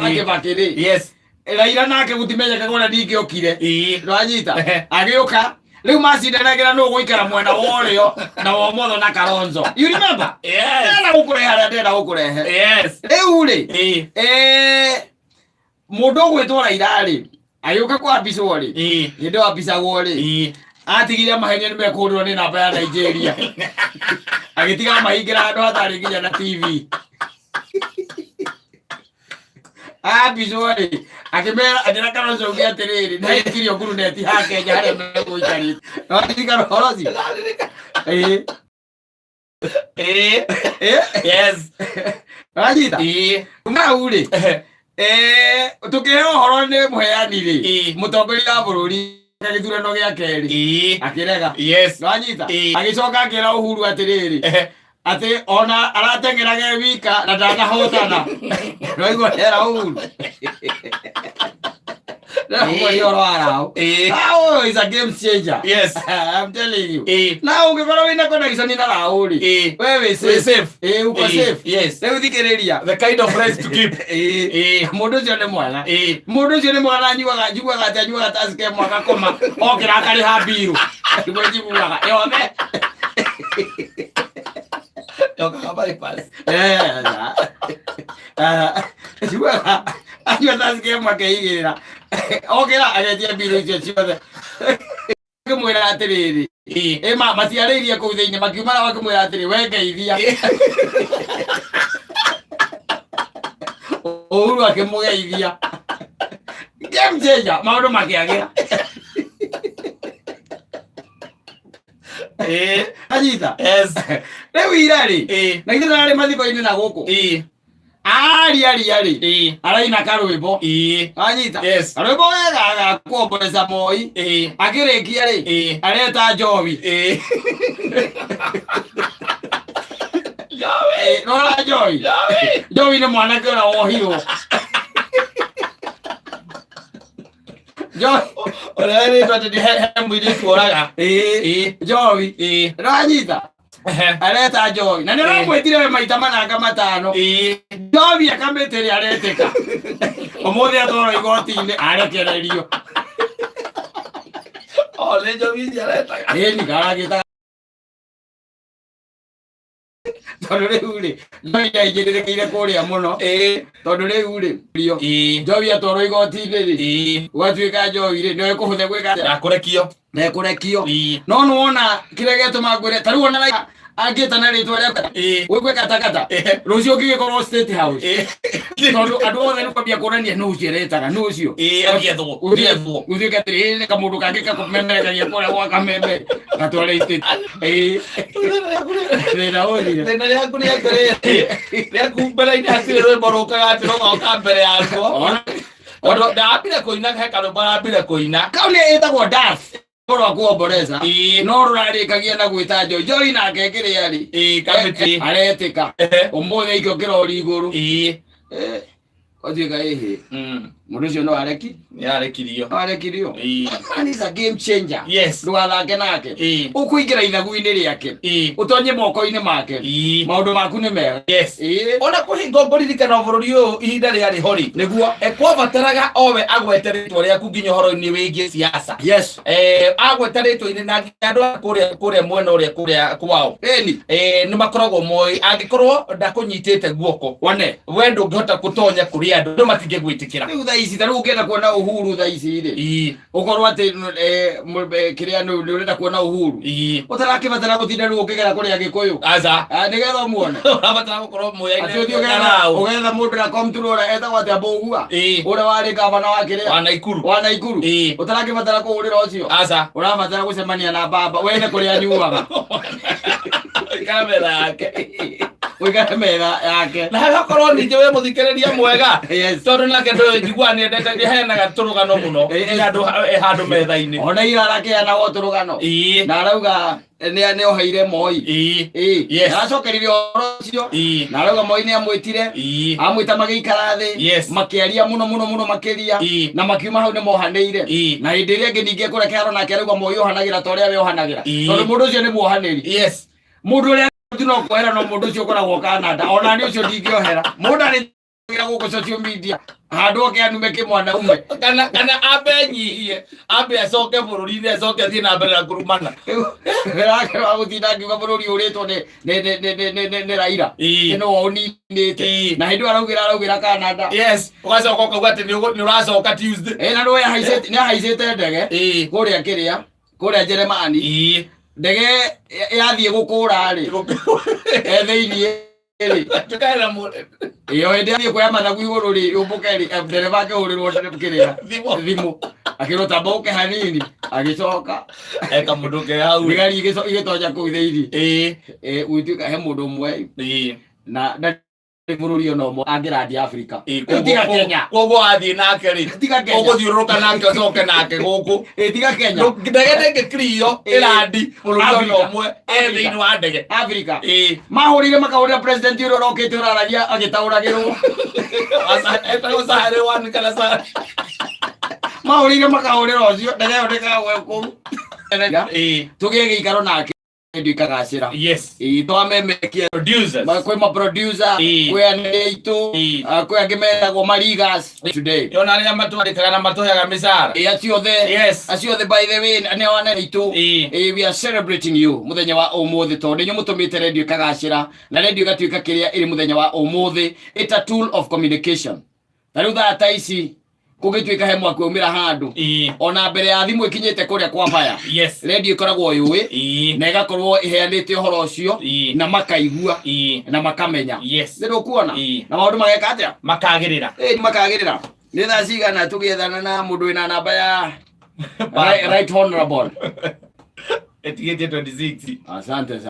ake bakiri yes Raila nake gutimenya kagona ndingiokire rwanyita agioka riu macindanagira no guikara mwena worio na womotho na Kalonzo, you remember? Yes, na gukureha ndenda gukurehe yes riu ri mundu gwitwo Raila ri agioka kwa biswo ri ndo abisagwo ri atigire mahenya nimekundwo ni namba ya Nigeria agitiga mahingira andu atari nginya na TV bizori akimera adira Kalonzo ngia tereri na ikirio guru neti ha Kenya hare mego ikari no ndika horozi yes ajita kuma uri tukeo horo ni muheani ri mutongoria wa bururi kagithurano gia keri akirega yes ajita agicoka akira Uhuru atiriri ate ona aratengerage wika na ndanahotana roigwo era Uhuru Oh, it's a game changer. Yes, I'm telling you. Now ungekora wina connection na Rauli. Wewe safe. Uko safe. Yes. Leo thikiriria. The kind of friends to keep. Mundu cio ni mwana. Mundu cio ni mwana njiguaga ati anyuaga tasike mwaka koma. Okira akari ha biru. Ndimo njiguaga. Yone. Yoka habari pale. Njiguaga. Anyua tasike mwaka igirira. Okira agetia biru icio ciothe. Kumwira atiriri matiarĩirie kũu thĩinĩ makiumara makĩmwĩra atĩrĩ we ngeithia Uhuru akĩmũgeithia game changer maũndũ makĩagĩra anyita rĩu ira rĩ na ithuĩ tũrarĩ mathiko-inĩ na gũkũ ari araina karwimbo anyita karwimbo wega agakuomboleza Moi akirikia ri areta Njobi nora Njobi ni mwanake ura wohirwo Njobi twatete he mwiri tuoraga Njobi ranyita areta Njobi na nira mwetire we maita mananga matano Njobi akameteri areteka umuthi atwaro igoti-ini arekererio ole Njobi aretaga ni karagita tondu riu ri Njobi aingirirekeire kuria muno tondu riu ri Njobi atwaro igoti-ini ri gwatuika Njobi ri no ikuhuthe gwika nekurekio no nuona kire getuma ngwire tariu ona angĩtana rĩtwa rĩakwa wĩkwe katakata rũcio ũngĩgĩkorwo State House tondũ andũ othe nĩ kwambia kũrania nũ ũcio retaga nũ ũcio ũthiũke atĩrĩ nĩ kamũndũ kangĩ gakumemereria kũrĩa gwa Kameme gatware State thĩna ũthire thĩna rĩaku nĩ atĩrĩ rĩaku mbere-inĩ hatirĩ rwĩmbo rũkaga atĩ rũgoka mbere yakwo ndambire kũina he karwĩmbo arambire kũina kau nĩ ĩtagwo dance rwa kuomboleza no rurarikagia na gwita Njoi nake kiria ri kamiti aretika umuthi ikio kirori iguru othiga ehe mundu cio no arekirio and is a game changer. Yes, ndũgathake nake ukuingira ithagu-inĩ rĩake utonye moko-inĩ make maundu maku nĩ mega ona kuhinga ngoririkana bũrũri ũyũ ihinda rĩarĩ hori nĩguo ekwabataraga owe agwete rĩtwa rĩaku nginya ũhoro-inĩ wĩgiĩ siasa agwete rĩtwa-inĩ na andũ kũrĩa mwena ũrĩa kũrĩa kwao nĩ makoragwo moĩ angĩkorwo ndakũnyitĩte guoko we ndũngĩhota gũtonya kũrĩ andũ matingĩgwĩtĩkĩra rĩu thaa ici tarĩu ũngĩenda kuona Uhuru thaa ici rĩ ũkorwo atĩ kĩrĩa nĩ ũrenda kuona Uhuru ũtarakĩbatara gũtinda rĩu ũkĩgera kũrĩa Gĩkũyũ nĩgetha ũmuone ũrabatara gũkorwo mũyaine ũgetha mũndũ na comptroller etagwo atĩ Mbũgua ũrĩa warĩ gavana wa kĩrĩa wa Naikuru ũtarakĩbatara kũhũrĩra ũcio ũrabatara gũcemania na Baba wene kũrĩa nyuaga kamera yake wĩkare metha yake na hagakorwo ningĩ wĩ mũthikĩrĩria mwega tondũ nake ndũĩ njiguaga nĩendete nĩheanaga tũrũgano mũno andũ handũ metha-inĩ ona ira arakeanaga tũrũgano na arauga nĩ oheire Moi aracokeririe ũhoro ũcio na arauga Moi nĩ amwĩtire amwĩta magĩikara thĩ makĩaria mũno makĩria na makiuma hau nĩ mohanĩire na hĩndĩ ĩrĩa ĩngĩ ningĩ kũrekera nake arauga Moi ohanagĩra ta ũrĩa we ohanagĩra tondũ mũndũ ũcio nĩ muohanĩri mũndũ ũrĩa no kwera no mũndũ ũcio ũkoragwo Canada ona nĩ ũcio ndingĩohera mũndũ guko social media handu ke anume ke mwanaume kana abenyihie abe acoke bururi-ini acoke athie na mbere na kurumana rake wa gutinda ngiuga bururi uritwo ni Raila ino woninite na hindu araugira Canada ugacoka ukauga ati ni uracoka Tuesday na no haicite ndege kuria Jeremani ndege yathie gukura ri thiini tukana mu iyo ndi kuya mathagu iguru ri umbuke ri ndereva akihurirwo kiria thimu akirota boke hanini agicoka eka munduke hau ngari igitonya kuu thiini uituka he mundu mwe na bururi ono mo angiradi Africa tiga Kenya kogo athi nake ri kogo thiuruka nake coke nake guku tiga Kenya ndege ndege krio iradi bururi ono mwe thiini wa ndege Africa mahurire makahurira president uro rokete uraragia agitauragirwo sare wan kana sare mahurire makahurira ucio ndege yo ndikawe ku tugie gikaro nake ndio ikagacira twamemekia producers ma producer kwe aneitu kwe angemeragwo marigas today yona ria matwarikaga na matoyaga misara acio the by the way ne waneitu we are celebrating you muthenya wa umuthi tondu nyu mutumite radio ikagacira na radio igatuika kiria iri muthenya wa umuthi. It's a tool of communication. Tariu thata ici kugituika he mwaki umira handu ona mbere ya thimu ikinyite kuria kwa fire radio ikoragwo yui na igakorwo iheanite uhoro ucio na makaigua na makamenya ndio kuona na maundu mageka atia makagirira ni thaa cigana tugiethana na mundu ina namba ya right honorable etigetie 26 asante.